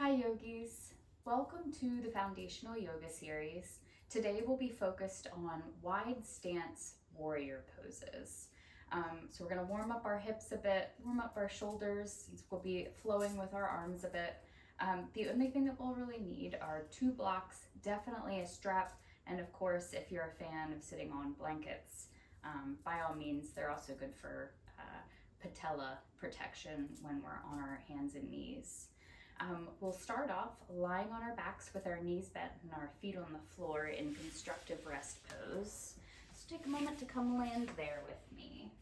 Hi yogis, welcome to the Foundational Yoga series. Today we'll be focused on wide stance warrior poses. So we're going to warm up our hips a bit, warm up our shoulders, since we'll be flowing with our arms a bit. The only thing that we'll really need are 2 blocks, definitely a strap, and of course if you're a fan of sitting on blankets, by all means they're also good for patella protection when we're on our hands and knees. We'll start off lying on our backs with our knees bent and our feet on the floor in constructive rest pose. So take a moment to come land there with me.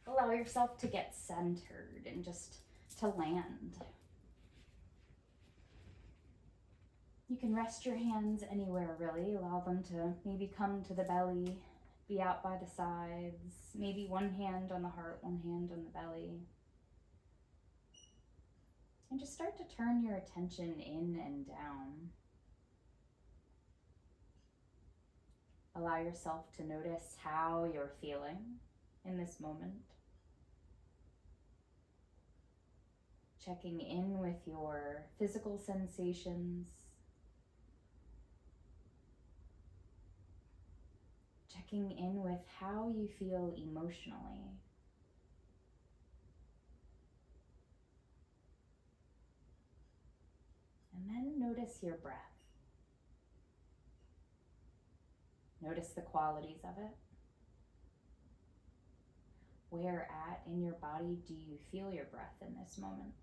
Allow yourself to get centered and just to land. You can rest your hands anywhere really. Allow them to maybe come to the belly, be out by the sides, maybe one hand on the heart, one hand on the belly. And just start to turn your attention in and down. Allow yourself to notice how you're feeling in this moment. Checking in with your physical sensations. Checking in with how you feel emotionally. And then notice your breath. Notice the qualities of it. Where at in your body do you feel your breath in this moment?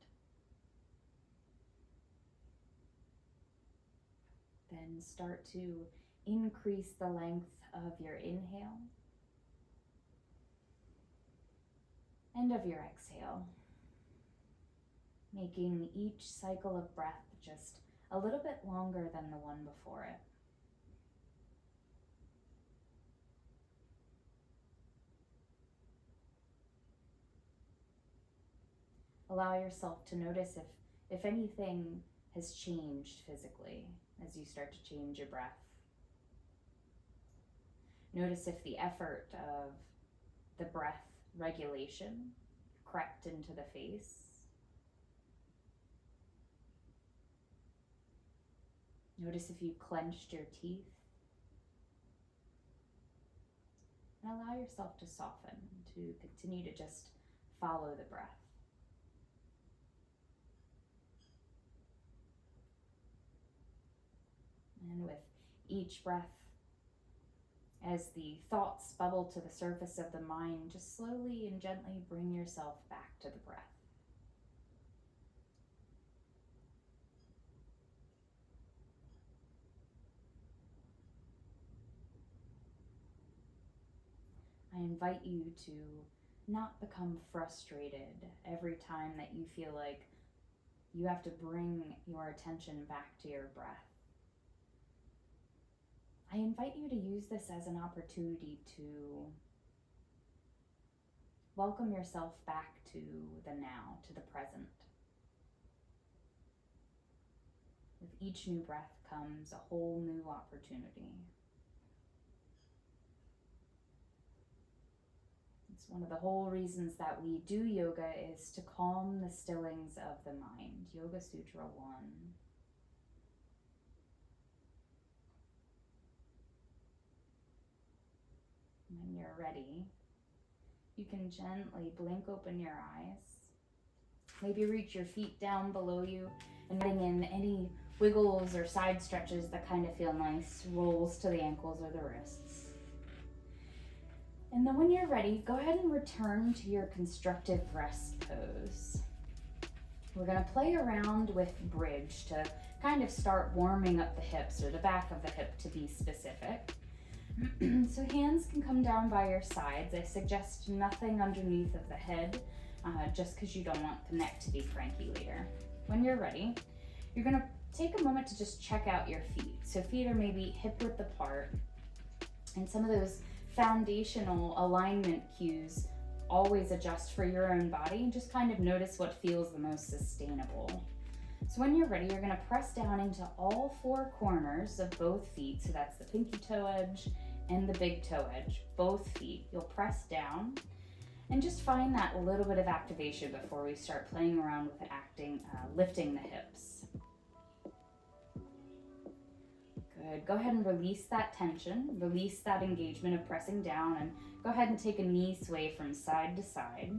Then start to increase the length of your inhale and of your exhale, making each cycle of breath just a little bit longer than the one before it. Allow yourself to notice if anything has changed physically as you start to change your breath. Notice if the effort of the breath regulation crept into the face. Notice if you clenched your teeth. And allow yourself to soften, to continue to just follow the breath. And with each breath, as the thoughts bubble to the surface of the mind, just slowly and gently bring yourself back to the breath. I invite you to not become frustrated every time that you feel like you have to bring your attention back to your breath. I invite you to use this as an opportunity to welcome yourself back to the now, to the present. With each new breath comes a whole new opportunity. It's one of the whole reasons that we do yoga is to calm the stillings of the mind. Yoga Sutra 1. When you're ready, you can gently blink open your eyes. Maybe reach your feet down below you and bring in any wiggles or side stretches that kind of feel nice, rolls to the ankles or the wrists. And then when you're ready, go ahead and return to your constructive rest pose. We're going to play around with bridge to kind of start warming up the hips, or the back of the hip to be specific. So hands can come down by your sides. I suggest nothing underneath of the head, just because you don't want the neck to be cranky later. When you're ready, you're going to take a moment to just check out your feet. So feet are maybe hip width apart, and some of those foundational alignment cues always adjust for your own body, and just kind of notice what feels the most sustainable. So when you're ready, you're going to press down into all 4 corners of both feet. So that's the pinky toe edge and the big toe edge, both feet. You'll press down, And just find that little bit of activation before we start playing around with lifting the hips. Good. Go ahead and release that tension, release that engagement of pressing down, and go ahead and take a knee sway from side to side.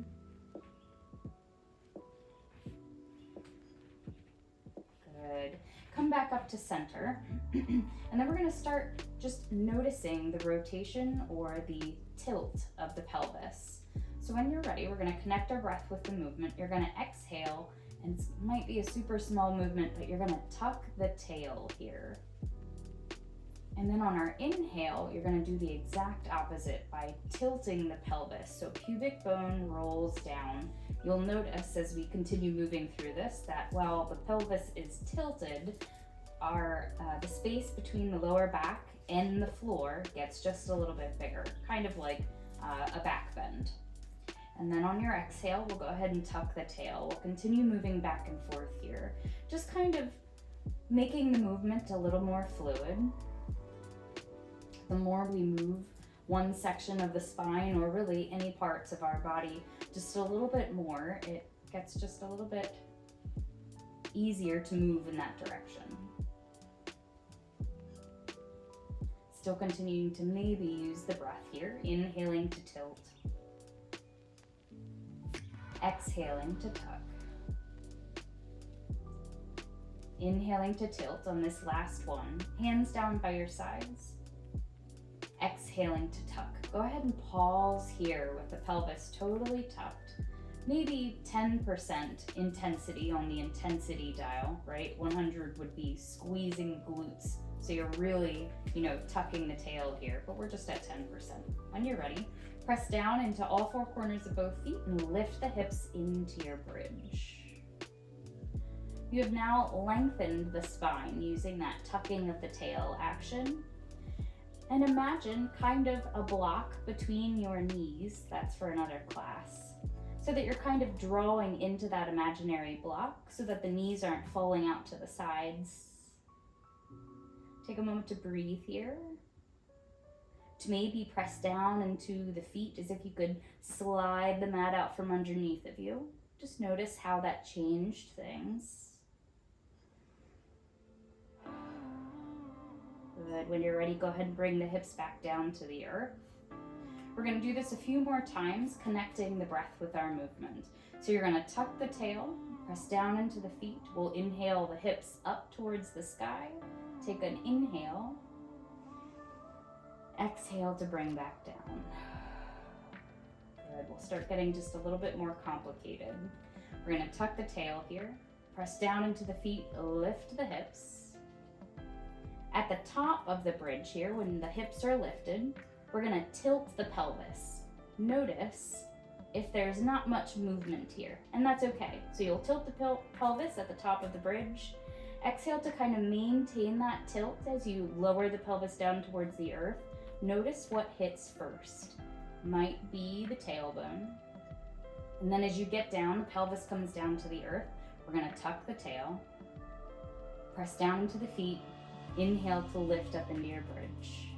Good. Come back up to center, and then we're going to start just noticing the rotation or the tilt of the pelvis. So when you're ready, we're going to connect our breath with the movement. You're going to exhale, and it might be a super small movement, but you're going to tuck the tail here. And then on our inhale, you're going to do the exact opposite by tilting the pelvis. So pubic bone rolls down. You'll notice as we continue moving through this that while the pelvis is tilted, the space between the lower back and the floor gets just a little bit bigger, kind of like a back bend. And then on your exhale, we'll go ahead and tuck the tail. We'll continue moving back and forth here, just kind of making the movement a little more fluid. The more we move one section of the spine, or really any parts of our body, just a little bit more, it gets just a little bit easier to move in that direction. Still continuing to maybe use the breath here, inhaling to tilt, exhaling to tuck, inhaling to tilt on this last one, hands down by your sides, exhaling to tuck. Go ahead and pause here with the pelvis totally tucked. Maybe 10% intensity on the intensity dial, right? 100 would be squeezing glutes. So you're really, tucking the tail here, but we're just at 10%. When you're ready, press down into all four corners of both feet and lift the hips into your bridge. You have now lengthened the spine using that tucking of the tail action. And imagine kind of a block between your knees, that's for another class, so that you're kind of drawing into that imaginary block so that the knees aren't falling out to the sides. Take a moment to breathe here, to maybe press down into the feet as if you could slide the mat out from underneath of you. Just notice how that changed things. Good. When you're ready, go ahead and bring the hips back down to the earth. We're going to do this a few more times, connecting the breath with our movement. So you're going to tuck the tail, press down into the feet. We'll inhale the hips up towards the sky. Take an inhale. Exhale to bring back down. Good. We'll start getting just a little bit more complicated. We're going to tuck the tail here, press down into the feet, lift the hips. At the top of the bridge here, when the hips are lifted, we're going to tilt the pelvis. Notice if there's not much movement here, and that's okay. So you'll tilt the pelvis at the top of the bridge. Exhale to kind of maintain that tilt as you lower the pelvis down towards the earth. Notice what hits first. Might be the tailbone. And then as you get down, the pelvis comes down to the earth. We're going to tuck the tail, press down into the feet, inhale to lift up into your bridge.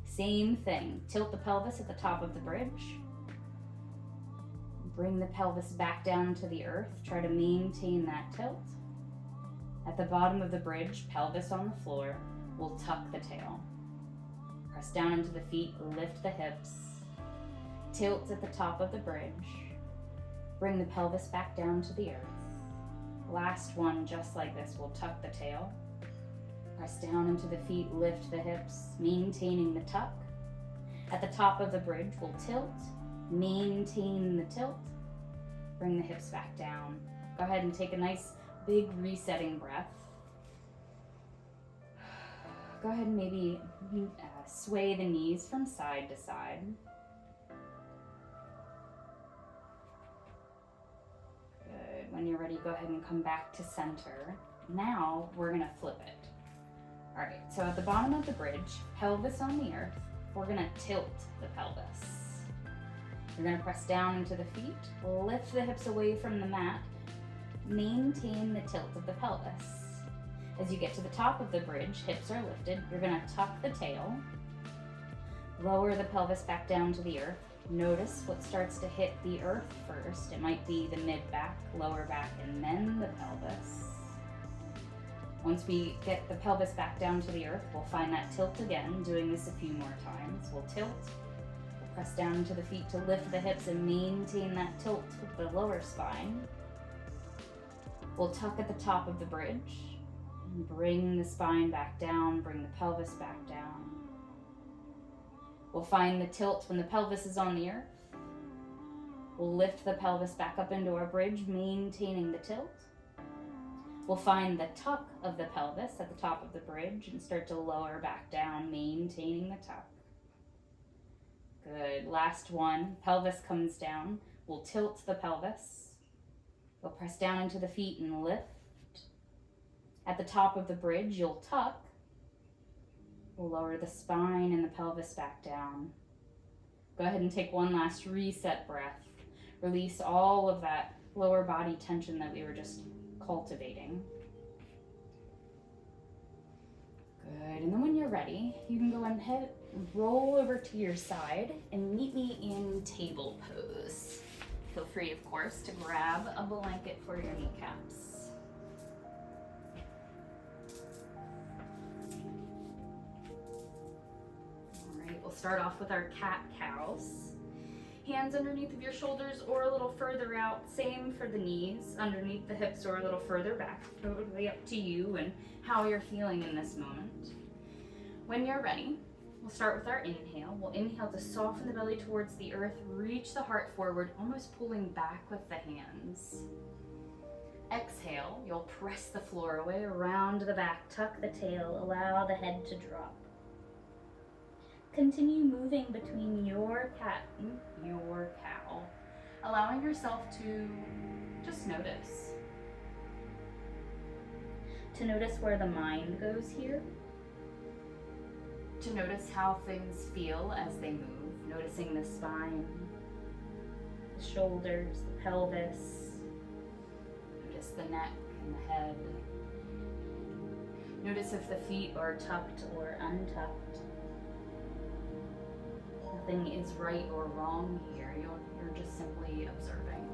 Same thing, tilt the pelvis at the top of the bridge. Bring the pelvis back down to the earth. Try to maintain that tilt. At the bottom of the bridge, pelvis on the floor, we'll tuck the tail. Press down into the feet, lift the hips. Tilt at the top of the bridge. Bring the pelvis back down to the earth. Last one, just like this, we'll tuck the tail. Press down into the feet, lift the hips, maintaining the tuck. At the top of the bridge, we'll tilt, maintain the tilt. Bring the hips back down. Go ahead and take a nice big resetting breath. Go ahead and maybe sway the knees from side to side. Good. When you're ready, go ahead and come back to center. Now we're going to flip it. All right, so at the bottom of the bridge, pelvis on the earth, we're going to tilt the pelvis. You're going to press down into the feet, lift the hips away from the mat, maintain the tilt of the pelvis. As you get to the top of the bridge, hips are lifted, you're going to tuck the tail, lower the pelvis back down to the earth, Notice what starts to hit the earth first. It might be the mid-back, lower back, and then the pelvis. Once we get the pelvis back down to the earth, we'll find that tilt again, doing this a few more times. We'll tilt, we'll press down into the feet to lift the hips and maintain that tilt with the lower spine. We'll tuck at the top of the bridge, and bring the spine back down, bring the pelvis back down. We'll find the tilt when the pelvis is on the earth. We'll lift the pelvis back up into our bridge, maintaining the tilt. We'll find the tuck of the pelvis at the top of the bridge and start to lower back down, maintaining the tuck. Good. Last one. Pelvis comes down. We'll tilt the pelvis. We'll press down into the feet and lift. At the top of the bridge, you'll tuck. We'll lower the spine and the pelvis back down. Go ahead and take one last reset breath. Release all of that lower body tension that we were just cultivating. Good. And then when you're ready, you can go ahead and roll over to your side and meet me in table pose. Feel free, of course, to grab a blanket for your kneecaps. All right, we'll start off with our cat-cows. Hands underneath of your shoulders or a little further out. Same for the knees, underneath the hips or a little further back. Totally up to you and how you're feeling in this moment. When you're ready, we'll start with our inhale. We'll inhale to soften the belly towards the earth, reach the heart forward, almost pulling back with the hands. Exhale, you'll press the floor away, around the back, tuck the tail, allow the head to drop. Continue moving between your cat and your cow, allowing yourself to just notice. To notice where the mind goes here. To notice how things feel as they move, noticing the spine, the shoulders, the pelvis. Notice the neck and the head. Notice if the feet are tucked or untucked. Nothing is right or wrong here. You're just simply observing.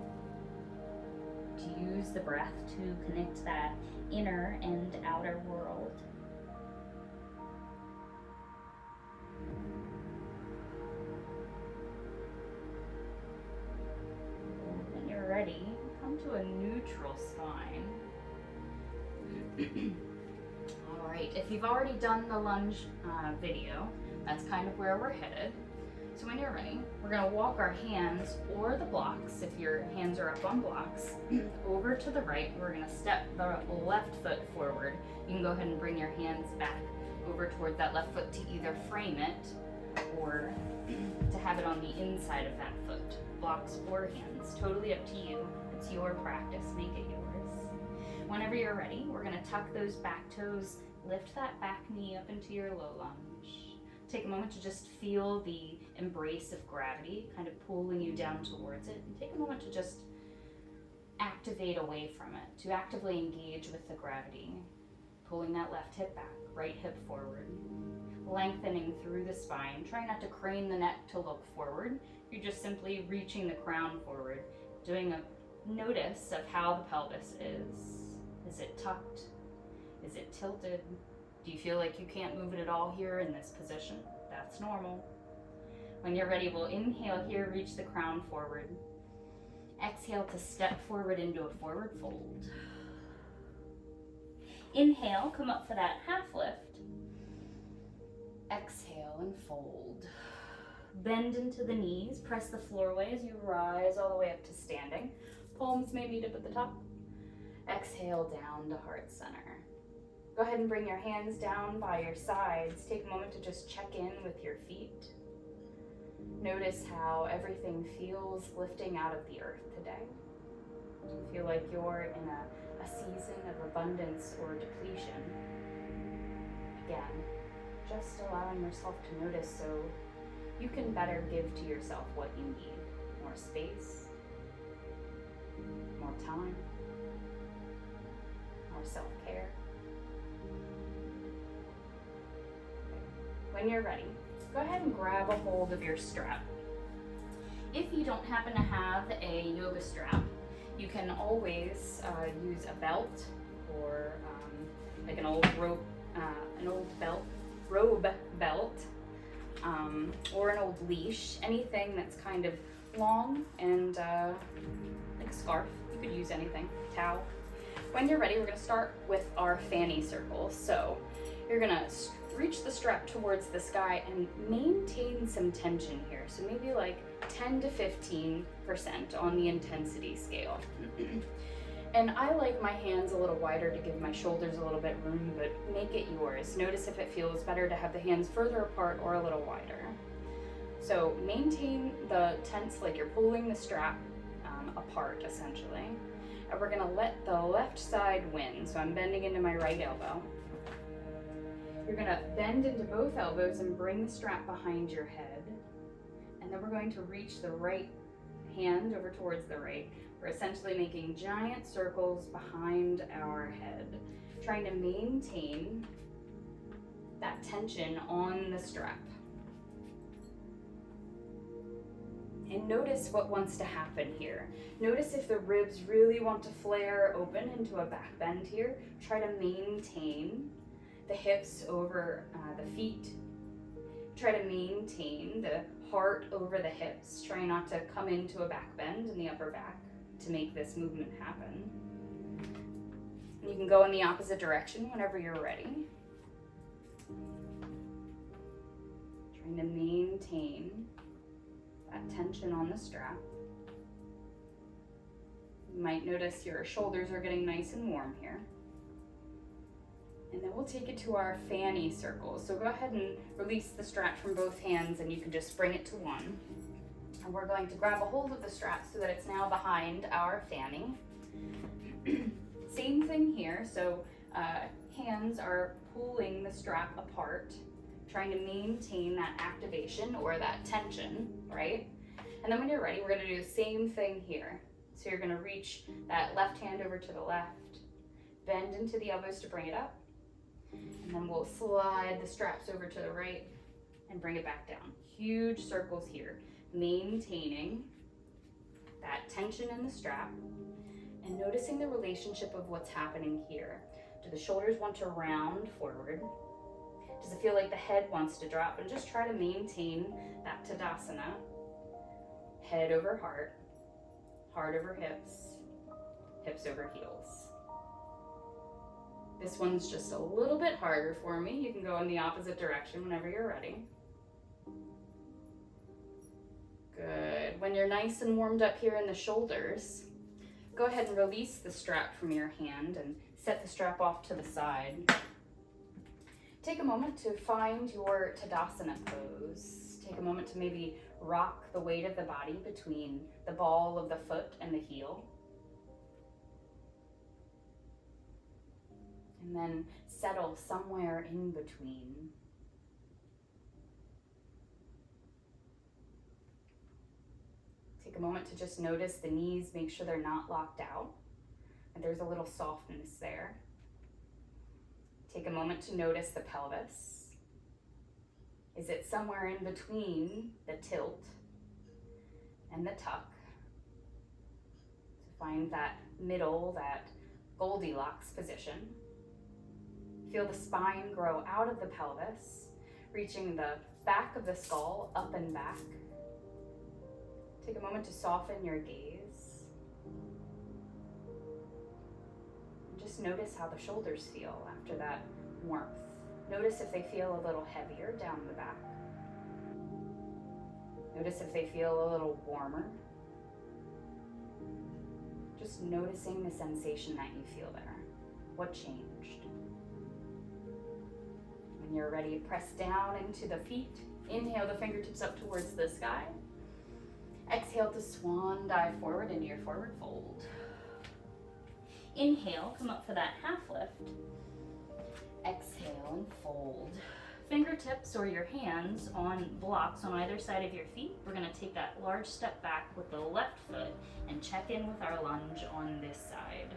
To use the breath to connect that inner and outer world. When you're ready, come to a neutral spine. All right, if you've already done the lunge video, that's kind of where we're headed. So when you're ready, we're gonna walk our hands or the blocks, if your hands are up on blocks, over to the right. We're gonna step the left foot forward. You can go ahead and bring your hands back over toward that left foot to either frame it or to have it on the inside of that foot. Blocks or hands, totally up to you. It's your practice, make it yours. Whenever you're ready, we're gonna tuck those back toes, lift that back knee up into your low lunge. Take a moment to just feel the embrace of gravity kind of pulling you down towards it, and take a moment to just activate away from it, to actively engage with the gravity. Pulling that left hip back, right hip forward, lengthening through the spine. Try not to crane the neck to look forward. You're just simply reaching the crown forward, doing a notice of how the pelvis is. Is it tucked? Is it tilted? Do you feel like you can't move it at all here in this position? That's normal. When you're ready, we'll inhale here, reach the crown forward. Exhale to step forward into a forward fold. Inhale, come up for that half lift. Exhale and fold. Bend into the knees, press the floor away as you rise all the way up to standing. Palms may meet up at the top. Exhale down to heart center. Go ahead and bring your hands down by your sides. Take a moment to just check in with your feet. Notice how everything feels lifting out of the earth today. Do you feel like you're in a season of abundance or depletion? Again, just allowing yourself to notice so you can better give to yourself what you need. More space, more time, more self-care. When you're ready, go ahead and grab a hold of your strap. If you don't happen to have a yoga strap, you can always use a belt or like an old rope, robe belt, or an old leash, anything that's kind of long and like a scarf. You could use anything, towel. When you're ready, we're going to start with our fanny circles. So you're going to reach the strap towards the sky and maintain some tension here. So maybe like 10 to 15% on the intensity scale. And I like my hands a little wider to give my shoulders a little bit room, but make it yours. Notice if it feels better to have the hands further apart or a little wider. So maintain the tense, like you're pulling the strap apart essentially. And we're gonna let the left side win. So I'm bending into my right elbow. You're gonna bend into both elbows and bring the strap behind your head. And then we're going to reach the right hand over towards the right. We're essentially making giant circles behind our head, trying to maintain that tension on the strap. And notice what wants to happen here. Notice if the ribs really want to flare open into a back bend here. Try to maintain the hips over the feet. Try to maintain the heart over the hips. Try not to come into a back bend in the upper back to make this movement happen. You can go in the opposite direction whenever you're ready. Trying to maintain that tension on the strap. You might notice your shoulders are getting nice and warm here. And then we'll take it to our fanny circles. So go ahead and release the strap from both hands and you can just bring it to one. And we're going to grab a hold of the strap so that it's now behind our fanny. Same thing here, so hands are pulling the strap apart, trying to maintain that activation or that tension, right? And then when you're ready, we're gonna do the same thing here. So you're gonna reach that left hand over to the left, bend into the elbows to bring it up, and then we'll slide the straps over to the right and bring it back down. Huge circles here, maintaining that tension in the strap and noticing the relationship of what's happening here. Do the shoulders want to round forward? Does it feel like the head wants to drop? And just try to maintain that Tadasana. Head over heart, heart over hips, hips over heels. This one's just a little bit harder for me. You can go in the opposite direction whenever you're ready. Good. When you're nice and warmed up here in the shoulders, go ahead and release the strap from your hand and set the strap off to the side. Take a moment to find your Tadasana pose. Take a moment to maybe rock the weight of the body between the ball of the foot and the heel. And then settle somewhere in between. Take a moment to just notice the knees, make sure they're not locked out, and there's a little softness there. Take a moment to notice the pelvis. Is it somewhere in between the tilt and the tuck? So find that middle, that Goldilocks position. Feel the spine grow out of the pelvis, reaching the back of the skull up and back. Take a moment to soften your gaze. And just notice how the shoulders feel after that warmth. Notice if they feel a little heavier down the back. Notice if they feel a little warmer. Just noticing the sensation that you feel there. What changed? When you're ready, press down into the feet. Inhale the fingertips up towards the sky. Exhale to swan dive forward into your forward fold. Inhale, come up for that half lift. Exhale and fold. Fingertips or your hands on blocks on either side of your feet. We're going to take that large step back with the left foot and check in with our lunge on this side.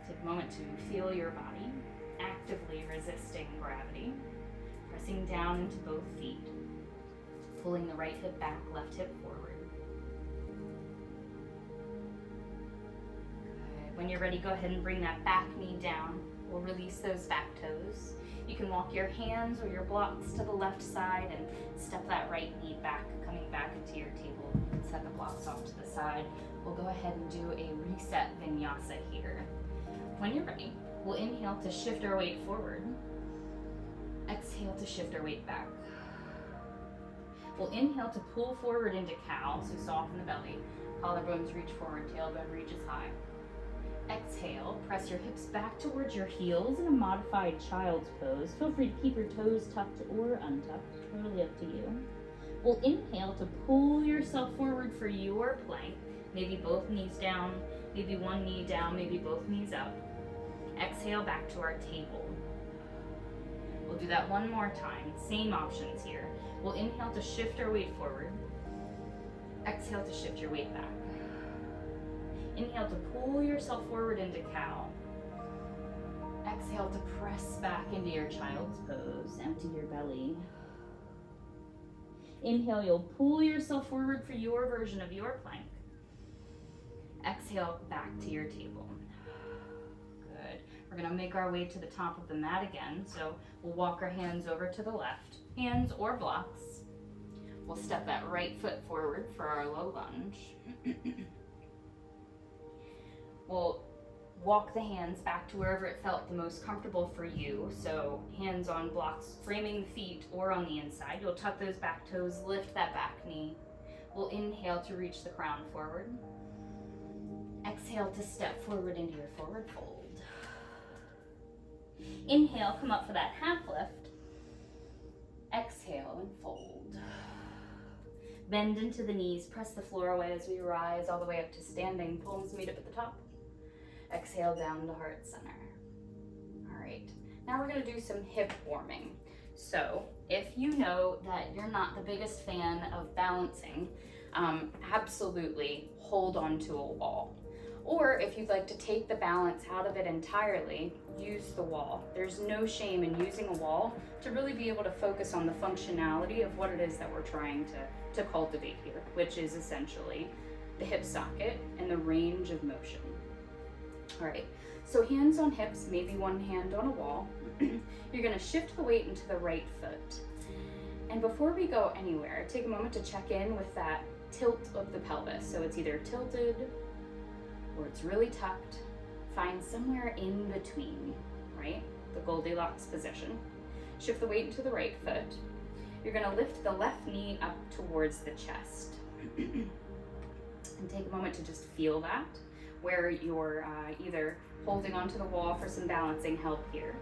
Take a moment to feel your body, actively resisting gravity, pressing down into both feet, pulling the right hip back, left hip forward. When you're ready, go ahead and bring that back knee down. We'll release those back toes. You can walk your hands or your blocks to the left side and step that right knee back, coming back into your table. Set the blocks off to the side. We'll go ahead and do a reset vinyasa here. When you're ready, we'll inhale to shift our weight forward. Exhale to shift our weight back. We'll inhale to pull forward into cow, so soften the belly. Collarbones reach forward, tailbone reaches high. Exhale, press your hips back towards your heels in a modified child's pose. Feel free to keep your toes tucked or untucked, totally up to you. We'll inhale to pull yourself forward for your plank. Maybe both knees down, maybe one knee down, maybe both knees up. Exhale back to our table. We'll do that one more time, same options here. We'll inhale to shift our weight forward. Exhale to shift your weight back. Inhale to pull yourself forward into cow. Exhale to press back into your child's pose. Empty your belly. Inhale, you'll pull yourself forward for your version of your plank. Exhale back to your table. Good. We're gonna make our way to the top of the mat again. So we'll walk our hands over to the left, hands or blocks. We'll step that right foot forward for our low lunge. We'll walk the hands back to wherever it felt the most comfortable for you. So hands on blocks, framing the feet or on the inside. You'll tuck those back toes, lift that back knee. We'll inhale to reach the crown forward. Exhale to step forward into your forward fold. Inhale, come up for that half lift. Exhale and fold. Bend into the knees, press the floor away as we rise all the way up to standing. Palms meet up at the top. Exhale down to heart center. All right, now we're gonna do some hip warming. So if you know that you're not the biggest fan of balancing, absolutely hold on to a wall. Or if you'd like to take the balance out of it entirely, use the wall. There's no shame in using a wall to really be able to focus on the functionality of what it is that we're trying to cultivate here, which is essentially the hip socket and the range of motion. All right, so hands on hips, maybe one hand on a wall. You're gonna shift the weight into the right foot. And before we go anywhere, take a moment to check in with that tilt of the pelvis. So it's either tilted or it's really tucked. Find somewhere in between, right? The Goldilocks position. Shift the weight into the right foot. You're gonna lift the left knee up towards the chest. And take a moment to just feel that, where you're either holding onto the wall for some balancing help here.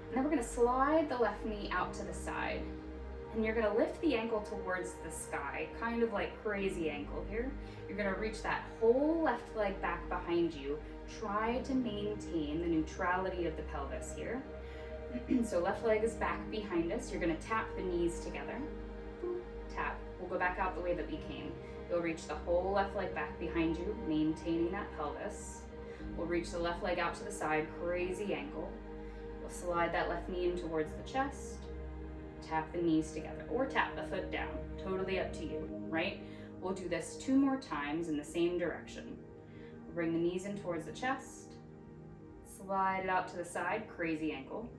And then we're gonna slide the left knee out to the side. And you're gonna lift the ankle towards the sky, kind of like crazy ankle here. You're gonna reach that whole left leg back behind you. Try to maintain the neutrality of the pelvis here. So left leg is back behind us. You're gonna tap the knees together. Tap. We'll go back out the way that we came. You'll reach the whole left leg back behind you, maintaining that pelvis. We'll reach the left leg out to the side, crazy ankle. We'll slide that left knee in towards the chest. Tap the knees together, or tap the foot down. Totally up to you, right? We'll do this 2 more times in the same direction. We'll bring the knees in towards the chest. Slide it out to the side, crazy ankle.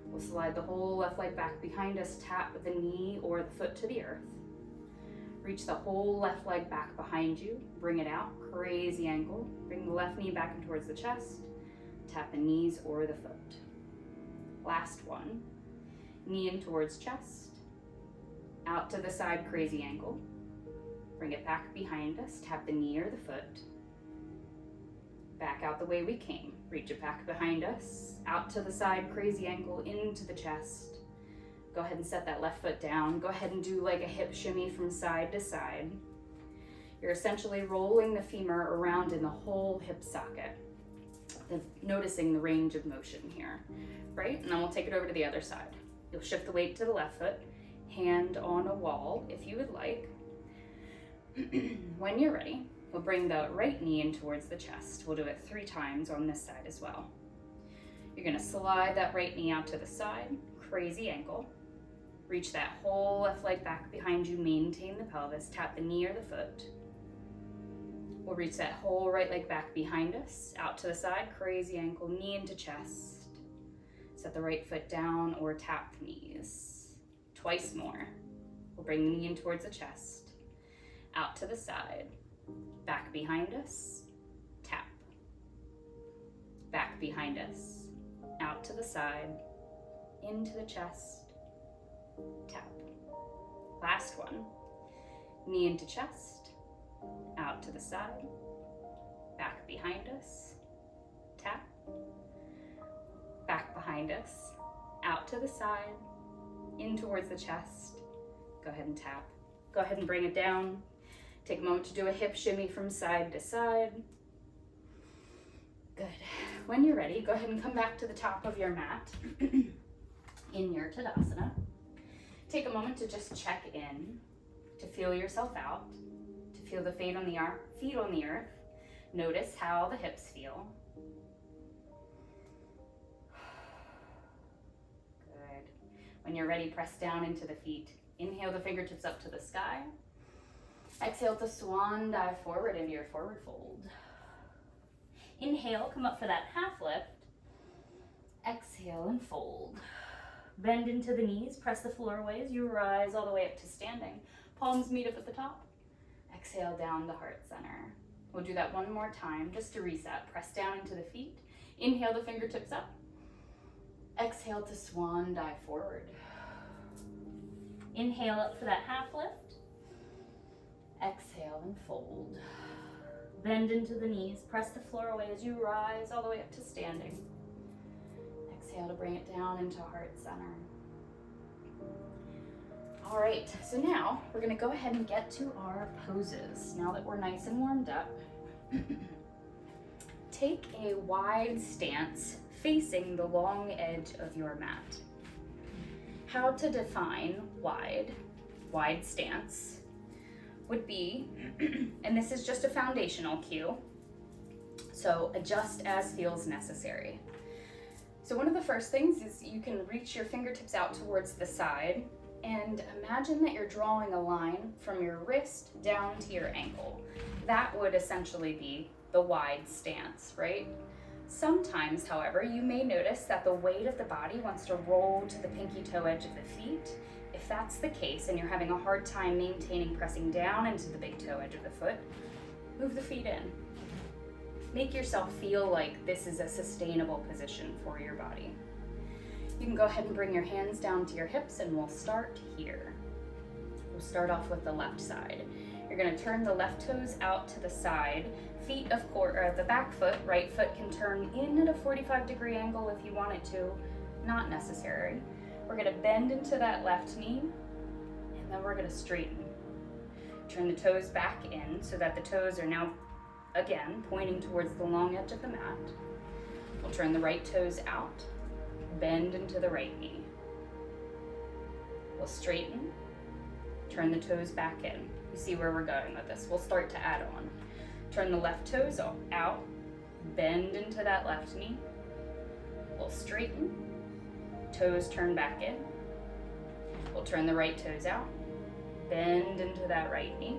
We'll slide the whole left leg back behind us, tap the knee or the foot to the earth. Reach the whole left leg back behind you, bring it out, crazy ankle. Bring the left knee back in towards the chest, tap the knees or the foot. Last one, knee in towards chest, out to the side, crazy ankle. Bring it back behind us, tap the knee or the foot. Back out the way we came, reach it back behind us, out to the side, crazy ankle, into the chest. Go ahead and set that left foot down. Go ahead and do like a hip shimmy from side to side. You're essentially rolling the femur around in the whole hip socket, noticing the range of motion here, right? And then we'll take it over to the other side. You'll shift the weight to the left foot, hand on a wall if you would like. When you're ready, we'll bring the right knee in towards the chest. We'll do it 3 times on this side as well. You're gonna slide that right knee out to the side, crazy ankle. Reach that whole left leg back behind you, maintain the pelvis, tap the knee or the foot. We'll reach that whole right leg back behind us, out to the side, crazy ankle, knee into chest. Set the right foot down or tap the knees. Twice more. We'll bring the knee in towards the chest, out to the side, back behind us, tap. Back behind us, out to the side, into the chest, tap. Last one. Knee into chest, out to the side, back behind us, tap. Back behind us, out to the side, in towards the chest. Go ahead and tap. Go ahead and bring it down. Take a moment to do a hip shimmy from side to side. Good. When you're ready, go ahead and come back to the top of your mat in your Tadasana. Take a moment to just check in, to feel yourself out, to feel the feet on the earth. Notice how the hips feel. Good. When you're ready, press down into the feet. Inhale the fingertips up to the sky. Exhale to swan dive forward into your forward fold. Inhale, come up for that half lift. Exhale and fold. Bend into the knees, press the floor away as you rise all the way up to standing. Palms meet up at the top. Exhale down to heart center. We'll do that one more time just to reset. Press down into the feet. Inhale the fingertips up. Exhale to swan dive forward. Inhale up for that half lift. Exhale and fold. Bend into the knees, press the floor away as you rise all the way up to standing. Exhale to bring it down into heart center. All right, so now we're gonna go ahead and get to our poses. Now that we're nice and warmed up, take a wide stance facing the long edge of your mat. How to define wide stance would be, and this is just a foundational cue, so adjust as feels necessary. So one of the first things is you can reach your fingertips out towards the side and imagine that you're drawing a line from your wrist down to your ankle. That would essentially be the wide stance, right? Sometimes, however, you may notice that the weight of the body wants to roll to the pinky toe edge of the feet. If that's the case and you're having a hard time maintaining pressing down into the big toe edge of the foot, move the feet in. Make yourself feel like this is a sustainable position for your body. You can go ahead and bring your hands down to your hips and we'll start here. We'll start off with the left side. You're gonna turn the left toes out to the side. Feet, of course, or the back foot, right foot can turn in at a 45-degree angle if you want it to, not necessary. We're gonna bend into that left knee, and then we're gonna straighten. Turn the toes back in so that the toes are now, again, pointing towards the long edge of the mat. We'll turn the right toes out, bend into the right knee. We'll straighten, turn the toes back in. You see where we're going with this. We'll start to add on. Turn the left toes out, bend into that left knee. We'll straighten, toes turn back in. We'll turn the right toes out, bend into that right knee.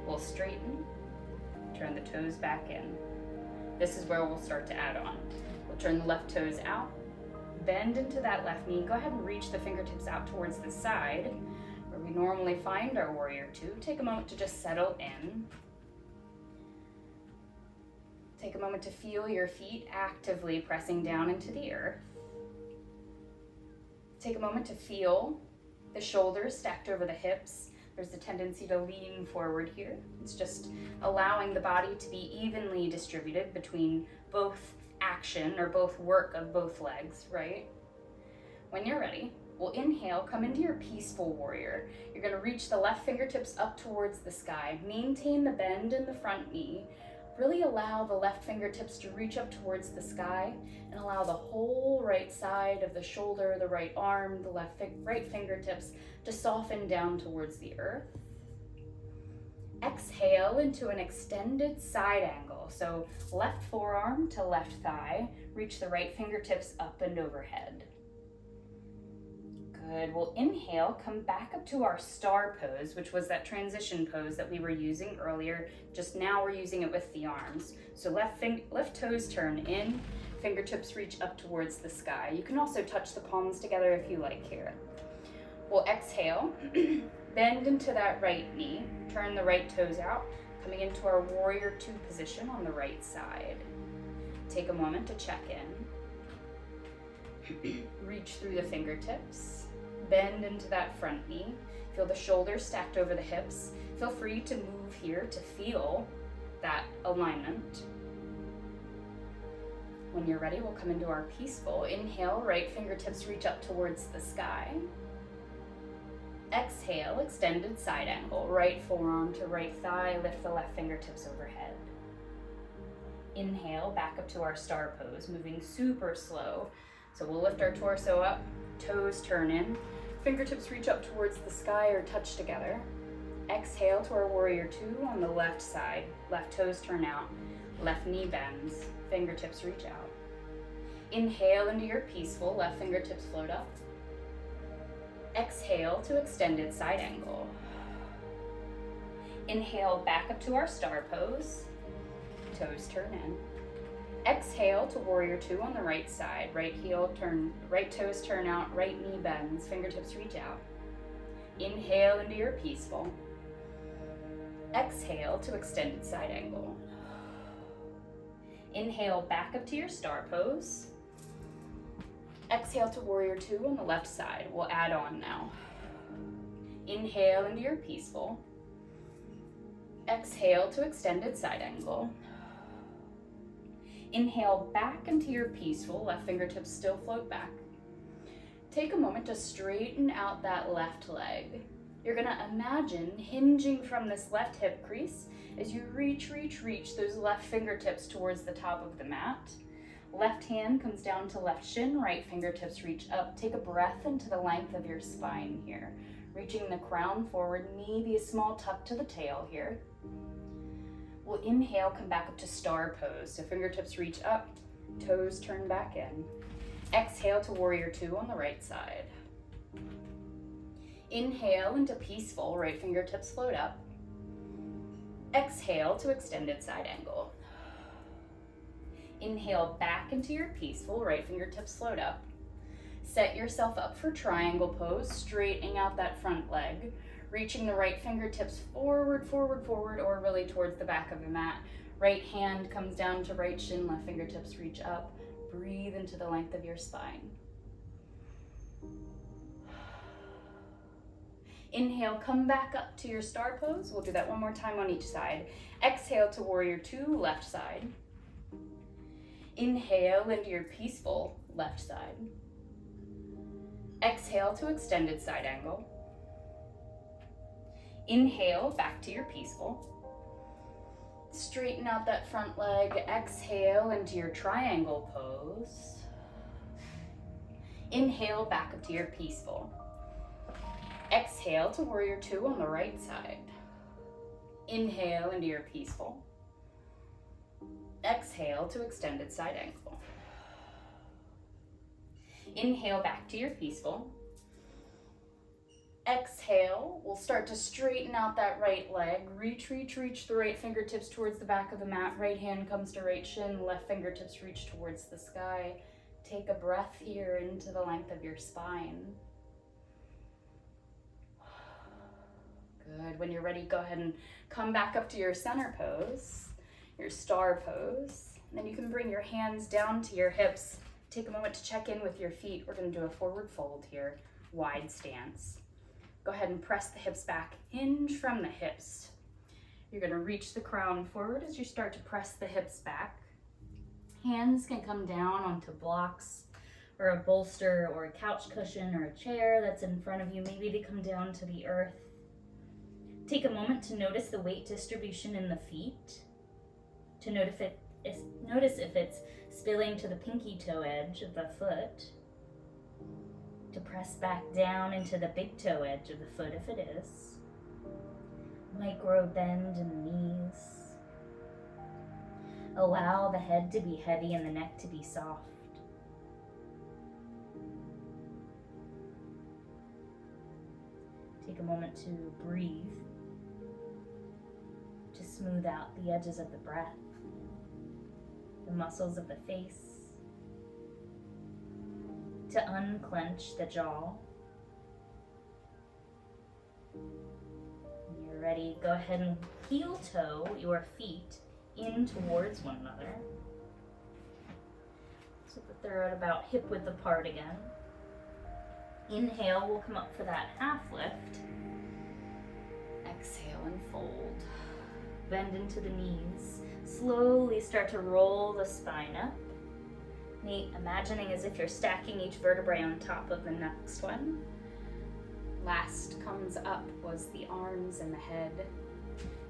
We'll straighten, turn the toes back in. This is where we'll start to add on. We'll turn the left toes out, bend into that left knee. Go ahead and reach the fingertips out towards the side, where we normally find our warrior two. Take a moment to just settle in. Take a moment to feel your feet actively pressing down into the earth. Take a moment to feel the shoulders stacked over the hips. There's a tendency to lean forward here. It's just allowing the body to be evenly distributed between both action or both work of both legs, right? When you're ready, we'll inhale, come into your peaceful warrior. You're gonna reach the left fingertips up towards the sky. Maintain the bend in the front knee. Really allow the left fingertips to reach up towards the sky and allow the whole right side of the shoulder, the right arm, the right fingertips to soften down towards the earth. Exhale into an extended side angle. So left forearm to left thigh. Reach the right fingertips up and overhead. Good. We'll inhale, come back up to our star pose, which was that transition pose that we were using earlier. Just now we're using it with the arms. So left toes turn in, fingertips reach up towards the sky. You can also touch the palms together if you like here. We'll exhale, bend into that right knee, turn the right toes out, coming into our warrior two position on the right side. Take a moment to check in. Reach through the fingertips, bend into that front knee, feel the shoulders stacked over the hips. Feel free to move here to feel that alignment. When you're ready, we'll come into our peaceful. Inhale, right fingertips reach up towards the sky. Exhale, extended side angle, right forearm to right thigh, lift the left fingertips overhead. Inhale, back up to our star pose, moving super slow. So we'll lift our torso up, toes turn in, fingertips reach up towards the sky or touch together. Exhale to our warrior two on the left side, left toes turn out, left knee bends, fingertips reach out. Inhale into your peaceful, left fingertips float up. Exhale to extended side angle. Inhale back up to our star pose, toes turn in. Exhale to warrior two on the right side, right toes turn out, right knee bends, fingertips reach out. Inhale into your peaceful. Exhale to extended side angle. Inhale back up to your star pose. Exhale to warrior two on the left side. We'll add on now. Inhale into your peaceful. Exhale to extended side angle. Inhale back into your peaceful, left fingertips still float back. Take a moment to straighten out that left leg. You're gonna imagine hinging from this left hip crease as you reach those left fingertips towards the top of the mat. Left hand comes down to left shin, right fingertips reach up. Take a breath into the length of your spine here. Reaching the crown forward, maybe a small tuck to the tail here. We'll inhale, come back up to star pose. So fingertips reach up, toes turn back in. Exhale to warrior two on the right side. Inhale into peaceful, right fingertips float up. Exhale to extended side angle. Inhale back into your peaceful, right fingertips float up. Set yourself up for triangle pose, straightening out that front leg. Reaching the right fingertips forward, or really towards the back of the mat. Right hand comes down to right shin, left fingertips reach up. Breathe into the length of your spine. Inhale, come back up to your star pose. We'll do that one more time on each side. Exhale to warrior two, left side. Inhale into your peaceful, left side. Exhale to extended side angle. Inhale, back to your peaceful. Straighten out that front leg. Exhale into your triangle pose. Inhale, back up to your peaceful. Exhale to warrior two on the right side. Inhale into your peaceful. Exhale to extended side angle. Inhale, back to your peaceful. Exhale, we'll start to straighten out that right leg. Reach the right fingertips towards the back of the mat. Right hand comes to right shin, left fingertips reach towards the sky. Take a breath here into the length of your spine. Good. When you're ready, go ahead and come back up to your center pose, your star pose. And then you can bring your hands down to your hips. Take a moment to check in with your feet. We're going to do a forward fold here, wide stance. Go ahead and press the hips back, hinge from the hips. You're going to reach the crown forward as you start to press the hips back. Hands can come down onto blocks or a bolster or a couch cushion or a chair that's in front of you. Maybe they come down to the earth. Take a moment to notice the weight distribution in the feet, to notice if it's spilling to the pinky toe edge of the foot, to press back down into the big toe edge of the foot if it is. Micro bend in the knees. Allow the head to be heavy and the neck to be soft. a moment to breathe, to smooth out the edges of the breath, the muscles of the face, to unclench the jaw. When you're ready, go ahead and heel toe your feet in towards one another. So that they're at about hip width apart again. Inhale, we'll come up for that half lift. Exhale and fold. Bend into the knees. Slowly start to roll the spine up. Imagining as if you're stacking each vertebrae on top of the next one. Last comes up was the arms and the head.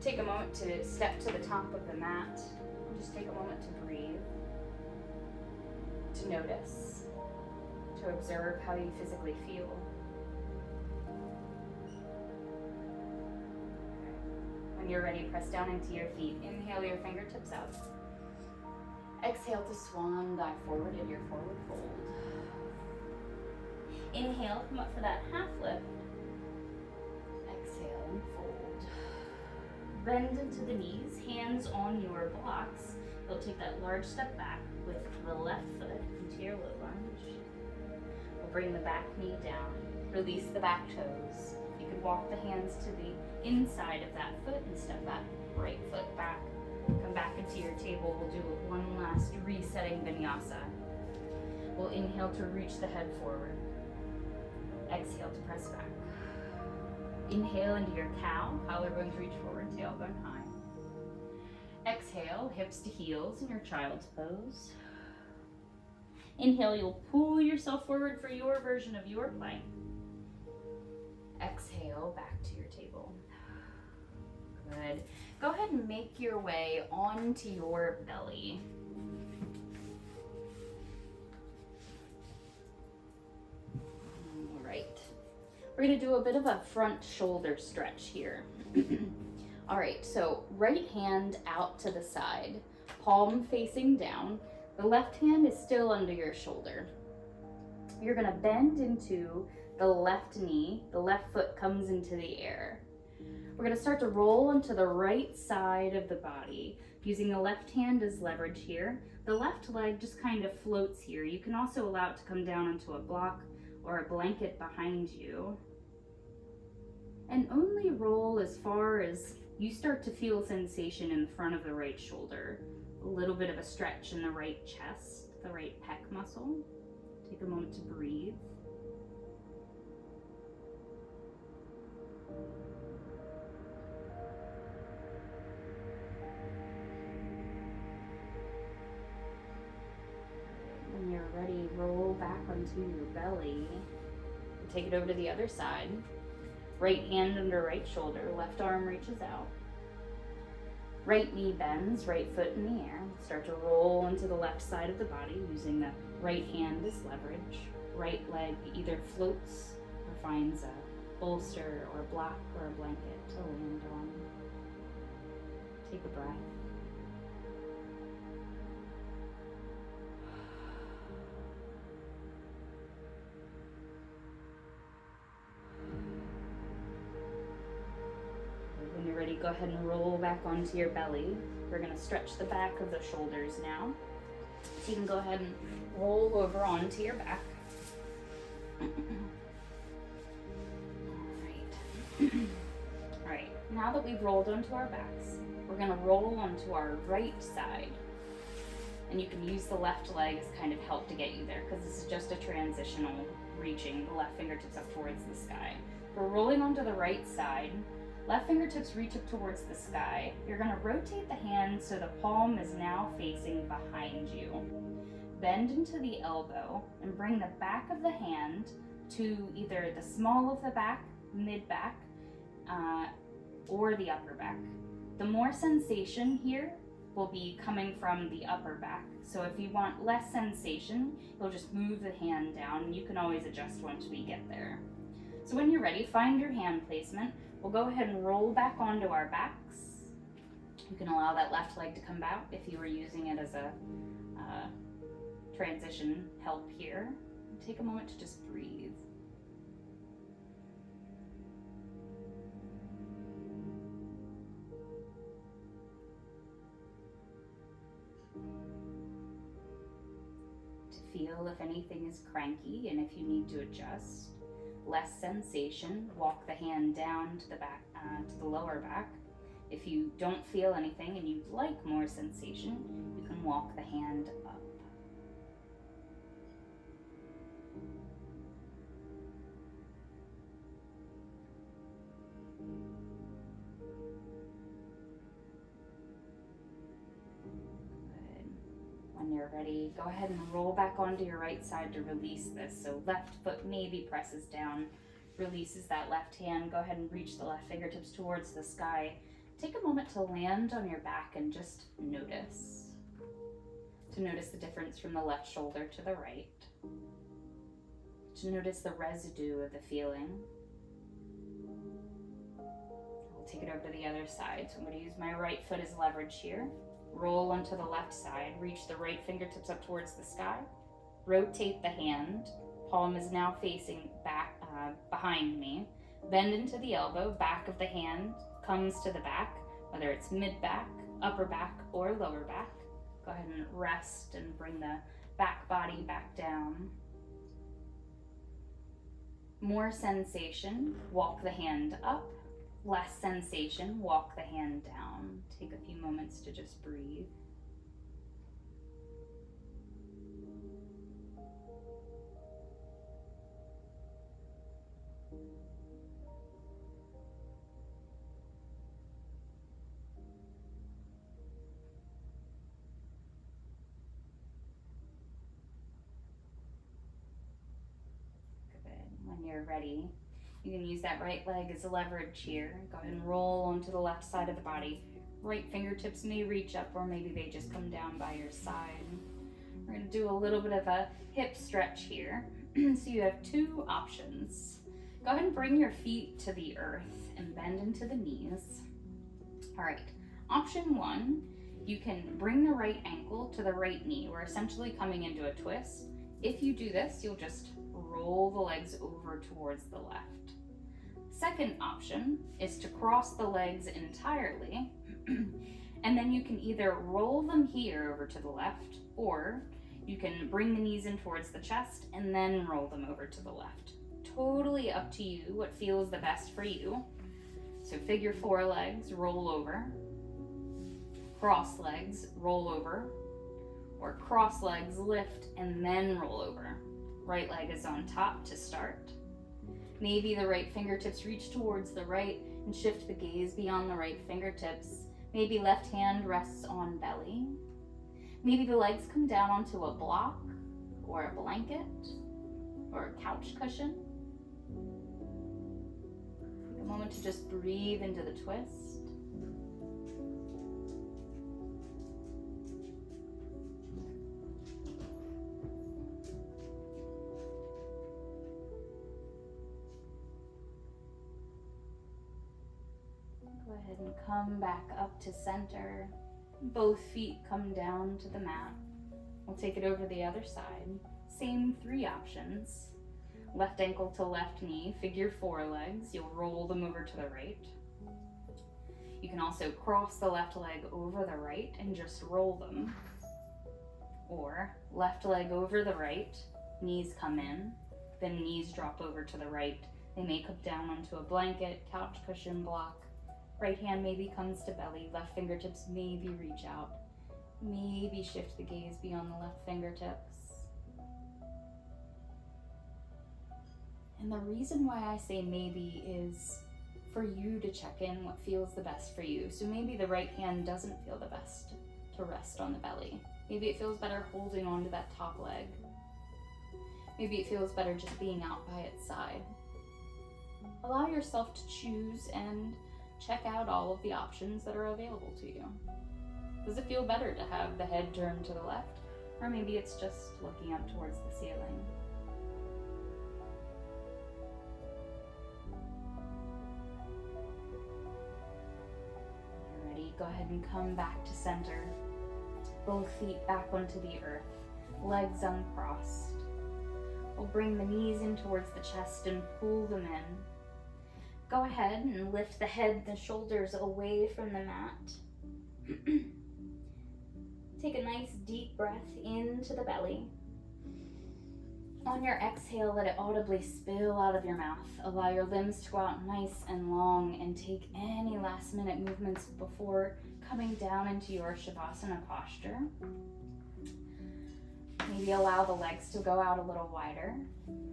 Take a moment to step to the top of the mat. Just take a moment to breathe, to notice, to observe how you physically feel. When you're ready, press down into your feet. Inhale your fingertips out. Exhale to swan dive forward in your forward fold. Inhale, come up for that half lift. Exhale and fold. Bend into the knees, hands on your blocks. You'll take that large step back with the left foot into your low lunge. We'll bring the back knee down. Release the back toes. You could walk the hands to the inside of that foot and step that right foot back. Come back into your table. We'll do one last resetting vinyasa. We'll inhale to reach the head forward. Exhale to press back. Inhale into your cow. Collarbones reach forward, tailbone high. Exhale, hips to heels in your child's pose. Inhale, you'll pull yourself forward for your version of your plank. Exhale, back to your table. Good. Go ahead and make your way onto your belly. All right. We're going to do a bit of a front shoulder stretch here. All right, so right hand out to the side, palm facing down. The left hand is still under your shoulder. You're going to bend into the left knee. The left foot comes into the air. We're going to start to roll onto the right side of the body, using the left hand as leverage here. The left leg just kind of floats here. You can also allow it to come down onto a block or a blanket behind you. And only roll as far as you start to feel sensation in the front of the right shoulder. A little bit of a stretch in the right chest, the right pec muscle. Take a moment to breathe. When you're ready, roll back onto your belly. Take it over to the other side. Right hand under right shoulder, left arm reaches out. Right knee bends, right foot in the air. Start to roll into the left side of the body using the right hand as leverage. Right leg either floats or finds a bolster or a block or a blanket to land on. Take a breath. When you're ready, go ahead and roll back onto your belly. We're going to stretch the back of the shoulders now. So you can go ahead and roll over onto your back. All right, now that we've rolled onto our backs, we're going to roll onto our right side. And you can use the left leg as kind of help to get you there, because this is just a transitional reaching the left fingertips up towards the sky. We're rolling onto the right side. Left fingertips reach up towards the sky. You're going to rotate the hand so the palm is now facing behind you. Bend into the elbow and bring the back of the hand to either the small of the back, mid back, or the upper back. The more sensation here will be coming from the upper back. So if you want less sensation, you'll just move the hand down, and you can always adjust once we get there. So when you're ready, find your hand placement. We'll go ahead and roll back onto our backs. You can allow that left leg to come out if you were using it as a transition help here. Take a moment to just breathe. feel if anything is cranky and if you need to adjust. Less sensation, walk the hand down to the back, to the lower back. If you don't feel anything and you'd like more sensation, you can walk the hand up. When you're ready, go ahead and roll back onto your right side to release this. So left foot maybe presses down, releases that left hand. Go ahead and reach the left fingertips towards the sky. Take a moment to land on your back and just notice. To notice the difference from the left shoulder to the right. To notice the residue of the feeling. We'll take it over to the other side. So I'm going to use my right foot as leverage here. Roll onto the left side, reach the right fingertips up towards the sky, rotate the hand, palm is now facing back behind me, bend into the elbow, back of the hand comes to the back, whether it's mid-back, upper back, or lower back. Go ahead and rest and bring the back body back down. More sensation, walk the hand up. Less sensation, walk the hand down. Take a few moments to just breathe. Good. When you're ready, you can use that right leg as a leverage here. Go ahead and roll onto the left side of the body. Right fingertips may reach up or maybe they just come down by your side. We're going to do a little bit of a hip stretch here. So you have two options. Go ahead and bring your feet to the earth and bend into the knees. All right, option one, you can bring the right ankle to the right knee. We're essentially coming into a twist. If you do this, you'll just roll the legs over towards the left. Second option is to cross the legs entirely, and then you can either roll them here over to the left, or you can bring the knees in towards the chest and then roll them over to the left. Totally up to you what feels the best for you. So figure four legs, roll over, cross legs, roll over, or cross legs, lift, and then roll over. Right leg is on top to start. Maybe the right fingertips reach towards the right and shift the gaze beyond the right fingertips. Maybe left hand rests on belly. Maybe the legs come down onto a block or a blanket or a couch cushion. Take a moment to just breathe into the twist. Go ahead and come back up to center. Both feet come down to the mat. We'll take it over the other side. Same three options. Left ankle to left knee, figure four legs. You'll roll them over to the right. You can also cross the left leg over the right and just roll them. Or left leg over the right, knees come in, then knees drop over to the right. They may come down onto a blanket, couch cushion, block. Right hand maybe comes to belly, left fingertips maybe reach out. Maybe shift the gaze beyond the left fingertips. And the reason why I say maybe is for you to check in what feels the best for you. So maybe the right hand doesn't feel the best to rest on the belly. Maybe it feels better holding on to that top leg. Maybe it feels better just being out by its side. Allow yourself to choose and check out all of the options that are available to you. Does it feel better to have the head turned to the left? Or maybe it's just looking up towards the ceiling. You're ready? Go ahead and come back to center. Both feet back onto the earth, legs uncrossed. We'll bring the knees in towards the chest and pull them in. Go ahead and lift the head, the shoulders away from the mat. Take a nice deep breath into the belly. On your exhale, let it audibly spill out of your mouth. Allow your limbs to go out nice and long, and take any last minute movements before coming down into your Shavasana posture. Maybe allow the legs to go out a little wider,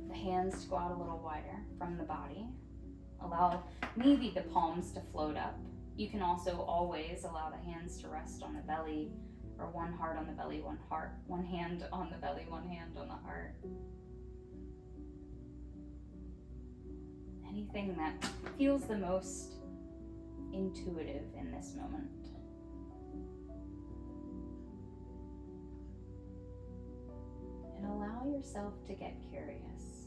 the hands to go out a little wider from the body. Allow maybe the palms to float up. You can also always allow the hands to rest on the belly, or one heart on the belly, one hand on the belly, one hand on the heart. Anything that feels the most intuitive in this moment. And allow yourself to get curious.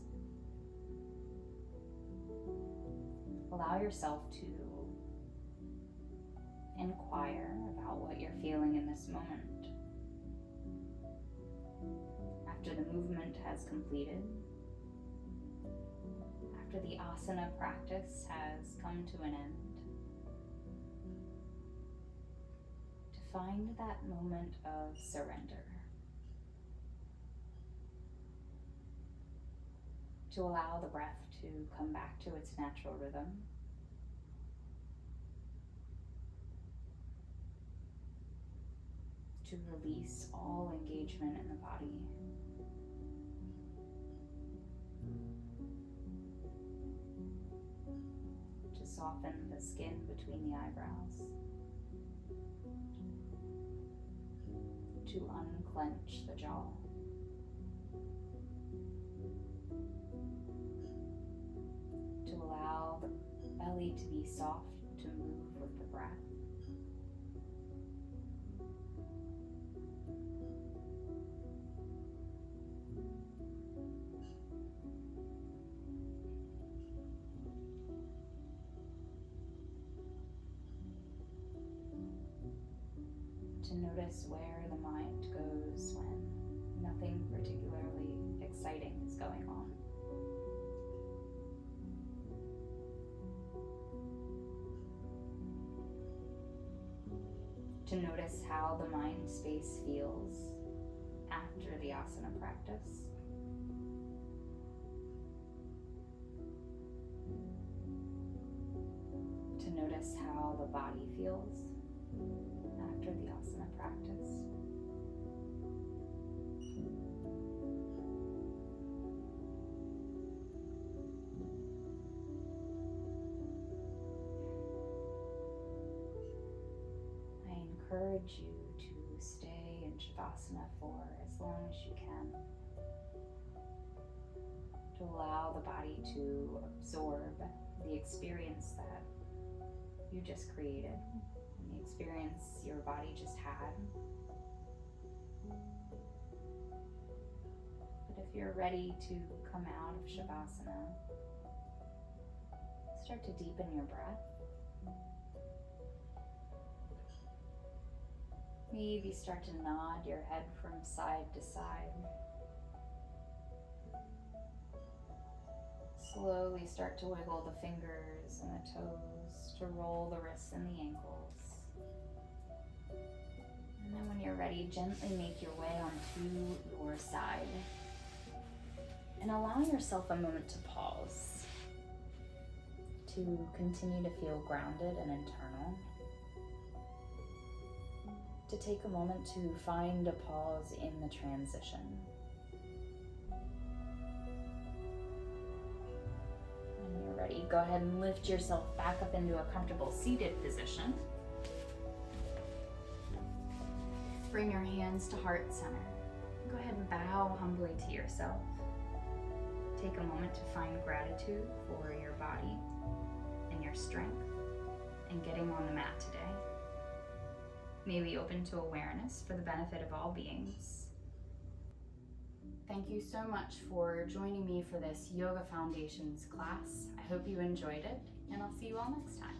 Allow yourself to inquire about what you're feeling in this moment. After the movement has completed, after the asana practice has come to an end, to find that moment of surrender. To allow the breath to come back to its natural rhythm. To release all engagement in the body. To soften the skin between the eyebrows. To unclench the jaw. To allow the belly to be soft, to move with the breath. To notice where the mind goes when nothing particularly exciting is going on. To notice how the mind space feels after the asana practice. To notice how the body feels after the asana practice. I encourage you to stay in Shavasana for as long as you can, to allow the body to absorb the experience that you just created, and the experience your body just had. But if you're ready to come out of Shavasana, start to deepen your breath. Maybe start to nod your head from side to side. Slowly start to wiggle the fingers and the toes, to roll the wrists and the ankles. And then when you're ready, gently make your way onto your side. And allow yourself a moment to pause, to continue to feel grounded and internal. To take a moment to find a pause in the transition. When you're ready, go ahead and lift yourself back up into a comfortable seated position. Bring your hands to heart center. Go ahead and bow humbly to yourself. Take a moment to find gratitude for your body and your strength and getting on the mat today. May we open to awareness for the benefit of all beings. Thank you so much for joining me for this Yoga Foundations class. I hope you enjoyed it, and I'll see you all next time.